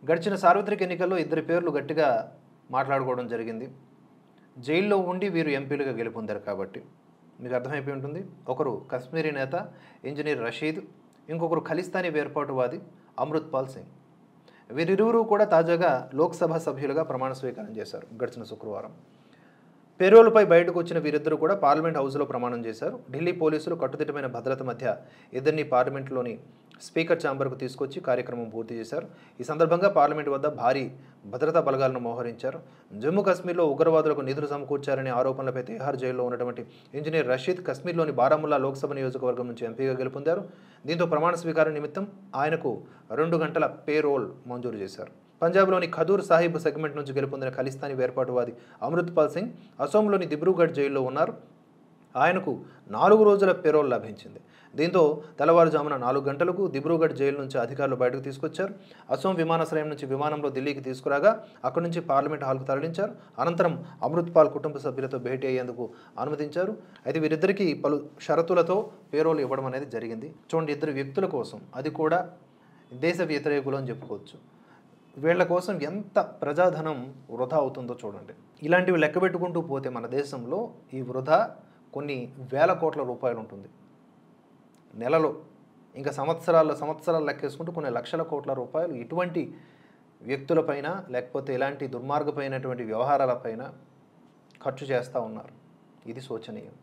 గడిచిన సార్వత్రిక ఎన్నికల్లో ఇద్దరి పేర్లు గట్టిగా మాట్లాడుకోవడం జరిగింది. జైల్లో ఉండి వీరు ఎంపీలుగా గెలుపొందారు కాబట్టి మీకు అర్థమైపోయి ఉంటుంది. ఒకరు కశ్మీరీ నేత ఇంజనీర్ రషీద్, ఇంకొకరు ఖలిస్తానీ వేర్పాటువాది అమృత్పాల్ సింగ్. వీరిరువురు కూడా తాజాగా లోక్సభ సభ్యులుగా ప్రమాణ స్వీకారం చేశారు గడిచిన శుక్రవారం. పేరోల్పై బయటకు వచ్చిన వీరిద్దరూ కూడా పార్లమెంట్ హౌస్లో ప్రమాణం చేశారు. ఢిల్లీ పోలీసులు కట్టుదిట్టమైన భద్రత మధ్య ఇద్దరిని పార్లమెంట్లోని స్పీకర్ ఛాంబర్కు తీసుకొచ్చి కార్యక్రమం పూర్తి చేశారు. ఈ సందర్భంగా పార్లమెంట్ వద్ద భారీ భద్రతా బలగాలను మోహరించారు. జమ్మూ కాశ్మీర్లో ఉగ్రవాదులకు నిధులు సమకూర్చారనే ఆరోపణలపై తిహార్ జైల్లో ఉన్నటువంటి ఇంజనీర్ రషీద్ కశ్మీర్లోని బారాముల్లా లోక్సభ నియోజకవర్గం నుంచి ఎంపీగా గెలుపొందారు. దీంతో ప్రమాణ స్వీకారం నిమిత్తం ఆయనకు 2 గంటల పేరోల్ మంజూరు చేశారు. పంజాబ్లోని ఖదూర్ సాహిబ్ సెగ్మెంట్ నుంచి గెలుపొందిన ఖలిస్తానీ వేర్పాటువాది అమృత్పాల్ సింగ్ అసోంలోని దిబ్రూగఢ్ జైల్లో ఉన్నారు. ఆయనకు 4 రోజుల పేరోల్ లభించింది. దీంతో తెల్లవారుజామున 4 గంటలకు దిబ్రూగఢ్ జైలు నుంచి అధికారులు బయటకు తీసుకొచ్చారు. అసోం విమానాశ్రయం నుంచి విమానంలో ఢిల్లీకి తీసుకురాగా అక్కడి నుంచి పార్లమెంట్ హాల్కు తరలించారు. అనంతరం అమృత్పాల్ కుటుంబ సభ్యులతో భేటీ అయ్యేందుకు అనుమతించారు. అయితే వీరిద్దరికీ పలు షరతులతో పేరోల్ ఇవ్వడం అనేది జరిగింది. చూడండి, ఇద్దరు వ్యక్తుల కోసం, అది కూడా దేశ వ్యతిరేకులు అని చెప్పుకోవచ్చు. వీళ్ళ కోసం ఎంత ప్రజాధనం వృధా అవుతుందో చూడండి. ఇలాంటివి లెక్క పెట్టుకుంటూ పోతే మన దేశంలో ఈ వృధా కొన్ని వేల కోట్ల రూపాయలు ఉంటుంది నెలలో. ఇంకా సంవత్సరాలు లెక్కేసుకుంటూ కొన్ని లక్షల కోట్ల రూపాయలు ఇటువంటి వ్యక్తులపైన లేకపోతే ఇలాంటి దుర్మార్గమైనటువంటి వ్యవహారాలపైన ఖర్చు చేస్తూ ఉన్నారు. ఇది శోచనీయం.